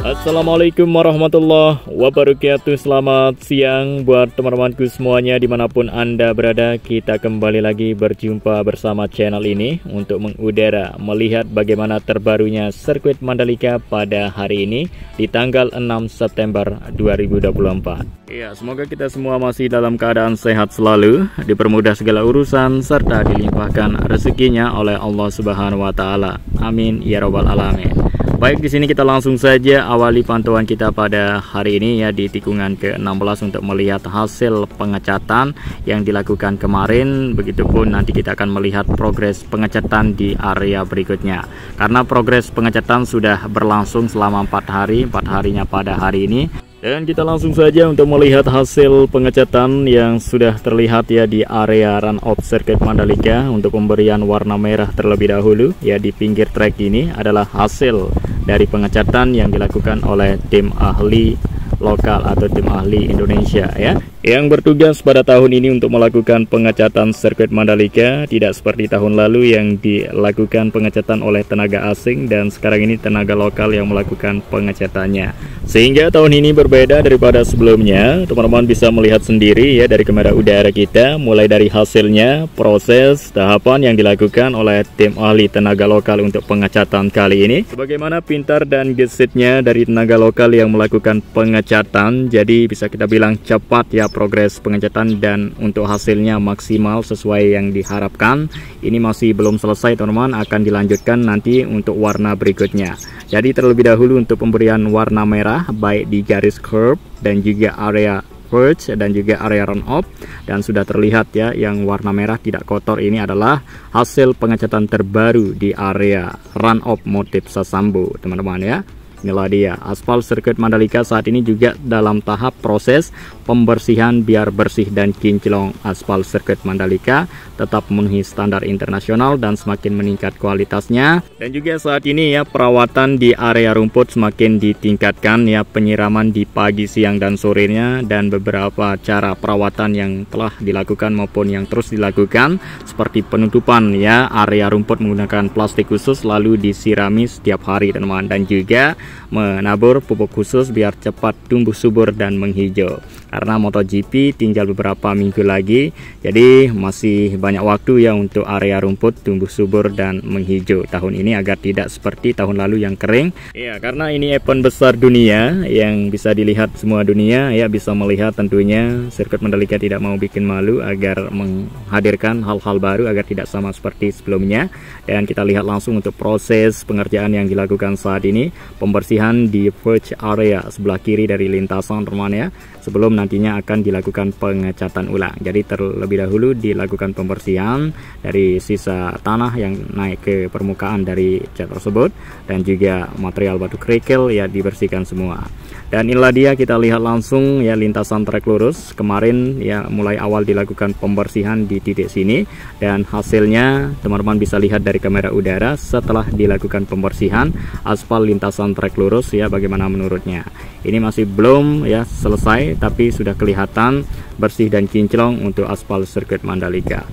Assalamualaikum warahmatullahi wabarakatuh. Selamat siang buat teman-temanku semuanya dimanapun Anda berada. Kita kembali lagi berjumpa bersama channel ini untuk mengudara melihat bagaimana terbarunya sirkuit Mandalika pada hari ini di tanggal 6 September 2024. Ya, semoga kita semua masih dalam keadaan sehat selalu, dipermudah segala urusan serta dilimpahkan rezekinya oleh Allah Subhanahu wa taala. Amin ya rabbal alamin. Baik, di sini kita langsung saja awali pantauan kita pada hari ini ya di tikungan ke-16 untuk melihat hasil pengecatan yang dilakukan kemarin. Begitupun nanti kita akan melihat progres pengecatan di area berikutnya. Karena progres pengecatan sudah berlangsung selama 4 hari, 4 harinya pada hari ini. Dan kita langsung saja untuk melihat hasil pengecatan yang sudah terlihat ya di area run-off sirkuit Mandalika untuk pemberian warna merah terlebih dahulu ya di pinggir trek ini adalah hasil dari pengecatan yang dilakukan oleh tim ahli lokal atau tim ahli Indonesia ya yang bertugas pada tahun ini untuk melakukan pengecatan sirkuit Mandalika. Tidak seperti tahun lalu yang dilakukan pengecatan oleh tenaga asing, dan sekarang ini tenaga lokal yang melakukan pengecatannya, sehingga tahun ini berbeda daripada sebelumnya. Teman-teman bisa melihat sendiri ya dari kamera udara kita, mulai dari hasilnya, proses, tahapan yang dilakukan oleh tim ahli tenaga lokal untuk pengecatan kali ini. Sebagaimana pintar dan gesitnya dari tenaga lokal yang melakukan pengecatan, jadi bisa kita bilang cepat ya progres pengecatan, dan untuk hasilnya maksimal sesuai yang diharapkan. Ini masih belum selesai teman-teman, akan dilanjutkan nanti untuk warna berikutnya. Jadi terlebih dahulu untuk pemberian warna merah baik di garis curb dan juga area verge dan juga area run off, dan sudah terlihat ya yang warna merah tidak kotor ini adalah hasil pengecatan terbaru di area run off motif Sasambu teman-teman ya. Inilah dia aspal sirkuit Mandalika saat ini juga dalam tahap proses pembersihan biar bersih dan kinclong. Aspal sirkuit Mandalika tetap memenuhi standar internasional dan semakin meningkat kualitasnya. Dan juga saat ini ya perawatan di area rumput semakin ditingkatkan ya, penyiraman di pagi, siang dan sorenya, dan beberapa cara perawatan yang telah dilakukan maupun yang terus dilakukan seperti penutupan ya area rumput menggunakan plastik khusus lalu disirami setiap hari teman-teman, dan juga menabur pupuk khusus biar cepat tumbuh subur dan menghijau. Karena MotoGP tinggal beberapa minggu lagi, jadi masih banyak waktu ya untuk area rumput tumbuh subur dan menghijau tahun ini agar tidak seperti tahun lalu yang kering. Ya, karena ini event besar dunia yang bisa dilihat semua dunia ya, bisa melihat tentunya sirkuit Mandalika tidak mau bikin malu agar menghadirkan hal-hal baru agar tidak sama seperti sebelumnya. Dan kita lihat langsung untuk proses pengerjaan yang dilakukan saat ini, pembersihan di verge area sebelah kiri dari lintasan teman ya, sebelum nantinya akan dilakukan pengecatan ulang. Jadi terlebih dahulu dilakukan pembersihan dari sisa tanah yang naik ke permukaan dari cat tersebut, dan juga material batu kerikil ya dibersihkan semua. Dan inilah dia, kita lihat langsung ya lintasan trek lurus kemarin ya mulai awal dilakukan pembersihan di titik sini, dan hasilnya teman-teman bisa lihat dari kamera udara setelah dilakukan pembersihan aspal lintasan trek lurus ya bagaimana menurutnya. Ini masih belum ya selesai, tapi sudah kelihatan bersih dan kinclong untuk aspal sirkuit Mandalika.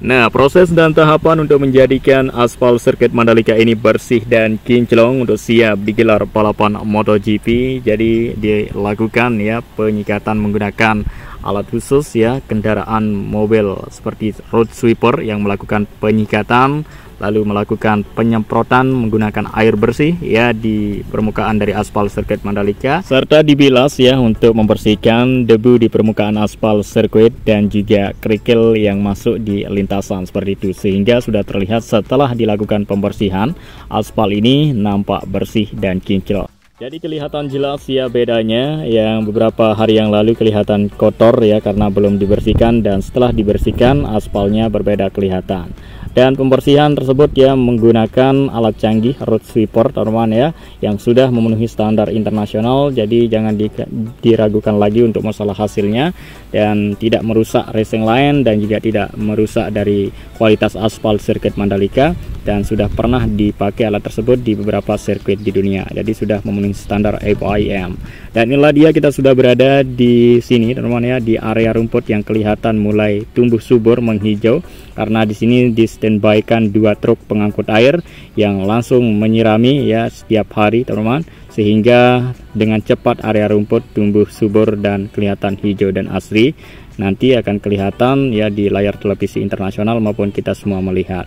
Nah, proses dan tahapan untuk menjadikan aspal sirkuit Mandalika ini bersih dan kinclong untuk siap digelar balapan MotoGP. Jadi dilakukan ya penyikatan menggunakan alat khusus ya, kendaraan mobil seperti road sweeper yang melakukan penyikatan, lalu melakukan penyemprotan menggunakan air bersih ya di permukaan dari aspal sirkuit Mandalika, serta dibilas ya untuk membersihkan debu di permukaan aspal sirkuit dan juga kerikil yang masuk di lintasan seperti itu, sehingga sudah terlihat setelah dilakukan pembersihan aspal ini nampak bersih dan kinclong. Jadi kelihatan jelas ya bedanya, yang beberapa hari yang lalu kelihatan kotor ya karena belum dibersihkan, dan setelah dibersihkan aspalnya berbeda kelihatan. Dan pembersihan tersebut ya menggunakan alat canggih road sweeper teman-teman ya, yang sudah memenuhi standar internasional. Jadi jangan diragukan lagi untuk masalah hasilnya, dan tidak merusak racing line dan juga tidak merusak dari kualitas aspal sirkuit Mandalika, dan sudah pernah dipakai alat tersebut di beberapa sirkuit di dunia. Jadi sudah memenuhi standar FIM. Dan inilah dia, kita sudah berada di sini teman-teman ya, di area rumput yang kelihatan mulai tumbuh subur menghijau, karena di sini di standby-kan 2 truk pengangkut air yang langsung menyirami ya setiap hari teman-teman, sehingga dengan cepat area rumput tumbuh subur dan kelihatan hijau dan asri. Nanti akan kelihatan ya di layar televisi internasional maupun kita semua melihat.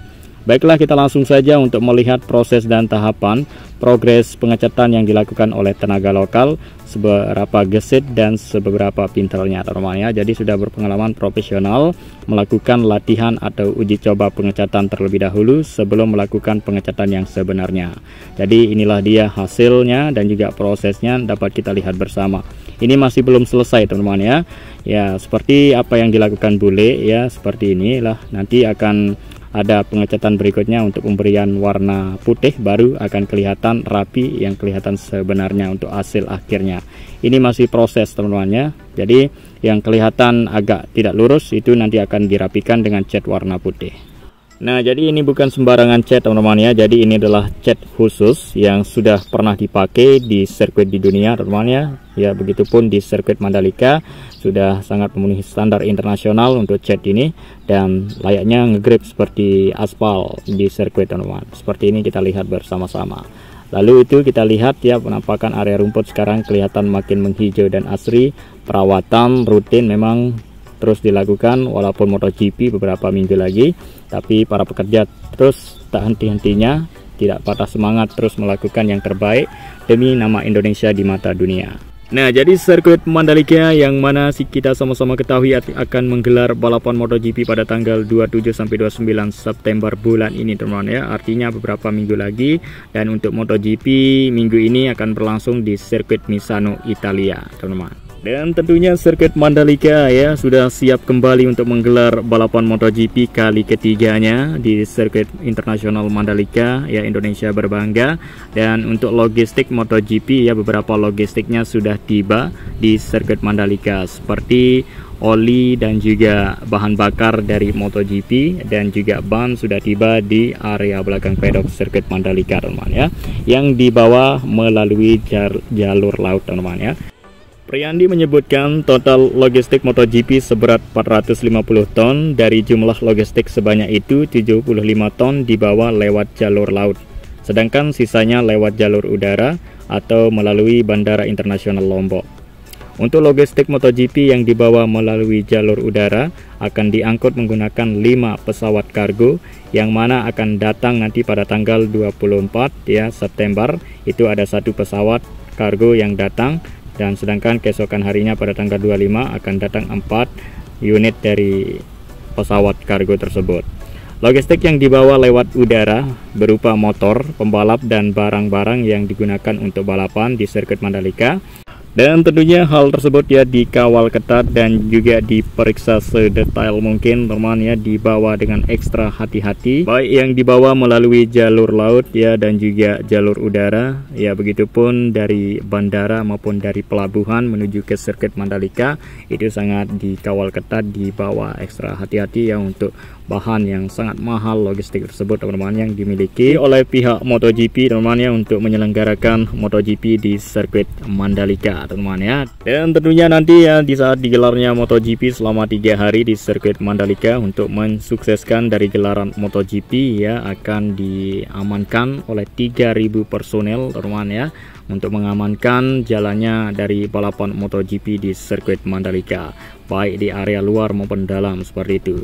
Baiklah, kita langsung saja untuk melihat proses dan tahapan progres pengecatan yang dilakukan oleh tenaga lokal, seberapa gesit dan seberapa pintarnya teman-teman ya. Jadi sudah berpengalaman profesional melakukan latihan atau uji coba pengecatan terlebih dahulu sebelum melakukan pengecatan yang sebenarnya. Jadi inilah dia hasilnya dan juga prosesnya dapat kita lihat bersama. Ini masih belum selesai teman-teman ya. Ya, seperti apa yang dilakukan bule ya, seperti inilah. Nanti akan ada pengecatan berikutnya untuk pemberian warna putih, baru akan kelihatan rapi yang kelihatan sebenarnya untuk hasil akhirnya. Ini masih proses teman-teman ya. Jadi yang kelihatan agak tidak lurus itu nanti akan dirapikan dengan cat warna putih. Nah, jadi ini bukan sembarangan cat teman-teman ya. Jadi ini adalah cat khusus yang sudah pernah dipakai di sirkuit di dunia teman-teman ya. Ya, begitupun di sirkuit Mandalika sudah sangat memenuhi standar internasional untuk cat ini dan layaknya ngegrip seperti aspal di sirkuit teman-teman. Seperti ini kita lihat bersama-sama. Lalu itu kita lihat ya penampakan area rumput sekarang kelihatan makin menghijau dan asri. Perawatan rutin memang terus dilakukan walaupun MotoGP beberapa minggu lagi, tapi para pekerja terus tak henti-hentinya, tidak patah semangat terus melakukan yang terbaik demi nama Indonesia di mata dunia. Nah, jadi sirkuit Mandalika yang mana kita sama-sama ketahui akan menggelar balapan MotoGP pada tanggal 27 sampai 29 September bulan ini teman-teman ya. Artinya beberapa minggu lagi, dan untuk MotoGP minggu ini akan berlangsung di sirkuit Misano, Italia teman-teman. Dan tentunya sirkuit Mandalika ya sudah siap kembali untuk menggelar balapan MotoGP kali ketiganya di sirkuit internasional Mandalika ya. Indonesia berbangga. Dan untuk logistik MotoGP ya, beberapa logistiknya sudah tiba di sirkuit Mandalika seperti oli dan juga bahan bakar dari MotoGP, dan juga ban sudah tiba di area belakang pedok sirkuit Mandalika teman-teman ya, yang dibawa melalui jalur laut teman-teman ya. Priyandi menyebutkan total logistik MotoGP seberat 450 ton. Dari jumlah logistik sebanyak itu 75 ton dibawa lewat jalur laut, sedangkan sisanya lewat jalur udara atau melalui Bandara Internasional Lombok. Untuk logistik MotoGP yang dibawa melalui jalur udara akan diangkut menggunakan 5 pesawat kargo yang mana akan datang nanti pada tanggal 24 ya September. Itu ada 1 pesawat kargo yang datang, dan sedangkan keesokan harinya pada tanggal 25 akan datang 4 unit dari pesawat kargo tersebut. Logistik yang dibawa lewat udara berupa motor, pembalap, dan barang-barang yang digunakan untuk balapan di sirkuit Mandalika. Dan tentunya hal tersebut ya dikawal ketat dan juga diperiksa sedetail mungkin teman ya, dibawa dengan ekstra hati-hati, baik yang dibawa melalui jalur laut ya dan juga jalur udara ya, begitupun dari bandara maupun dari pelabuhan menuju ke sirkuit Mandalika itu sangat dikawal ketat, dibawa ekstra hati-hati ya untuk bahan yang sangat mahal logistik tersebut teman-teman yang dimiliki oleh pihak MotoGP teman-teman ya untuk menyelenggarakan MotoGP di sirkuit Mandalika teman-teman ya. Dan tentunya nanti ya di saat digelarnya MotoGP selama 3 hari di sirkuit Mandalika, untuk mensukseskan dari gelaran MotoGP ya akan diamankan oleh 3.000 personel teman-teman ya untuk mengamankan jalannya dari balapan MotoGP di sirkuit Mandalika, baik di area luar maupun dalam seperti itu.